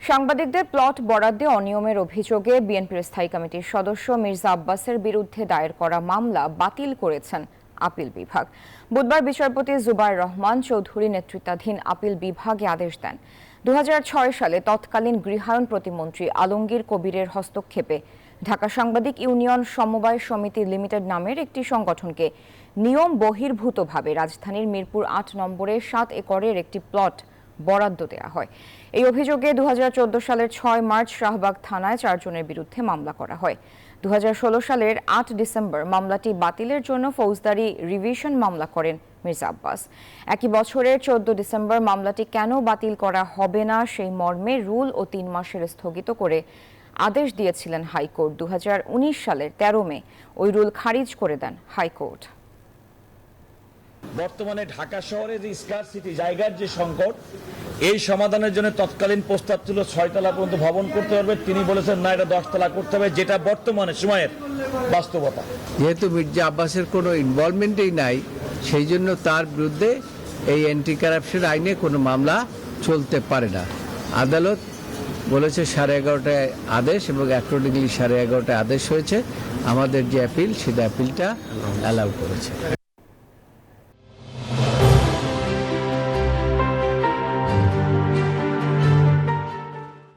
সাংবাদিকদের প্লট বরাদ্দে অনিয়মের অভিযোগে বিএনপির স্থায়ী কমিটির সদস্য মির্জা আব্বাসের বিরুদ্ধে দায়ের করা মামলা বাতিল করেছেন আপিল বিভাগ। বুধবার বিচারপতি জুবায়ের রহমান চৌধুরী নেতৃত্বাধীন আপিল বিভাগে আদেশ দেন। 2006 সালে তৎকালীন গৃহায়ণ প্রতিমন্ত্রী আলমগীর কবিরের হস্তক্ষেপে ঢাকা সাংবাদিক ইউনিয়ন সমবায় সমিতি লিমিটেড নামের একটি সংগঠনকে নিয়ম বহির্ভূতভাবে রাজধানীর মিরপুর 8 নম্বরের 7 একরের একটি প্লট বরাদ্দ দেওয়া হয়। এই অভিযোগে 2014 সালের 6 মার্চ শাহবাগ থানায় 4 জনের বিরুদ্ধে মামলা করা হয়। 2016 সালের 8 ডিসেম্বর মামলাটি বাতিলের জন্য ফৌজদারি রিভিশন মামলা করেন মির্জা আব্বাস। একই বছরের 14 ডিসেম্বর মামলাটি কেন বাতিল করা হবে না সেই মর্মে রুল ও 3 মাসের স্থগিত করে আদেশ দিয়েছিলেন হাইকোর্ট। 2019 সালের 13 মে ওই রুল খারিজ করে দেন হাইকোর্ট। বর্তমানে ঢাকা শহরের যে স্কারসিটি জায়গার যে সংকট, এই সমাধানের জন্য তৎকালীন প্রস্তাব ছিল 6 তলা পর্যন্ত ভবন করতে হবে। তিনি বলেছেন না, এটা 10 তলা করতে হবে, যেটা বর্তমানে সময়ের বাস্তবতা। যেহেতু মির্জা আব্বাসের কোনো ইনভলভমেন্টই নাই, সেই জন্য তার বিরুদ্ধে এই অ্যান্টি কারাপশন আইনে কোনো মামলা চলতে পারে না। আদালত বলেছে 11:30টায় আদেশ এবং অ্যাকর্ডিংলি 11:30টায় আদেশ হয়েছে। আমাদের যে অ্যাপিল, সেটা অ্যাপিলটা অ্যালাউ করেছে।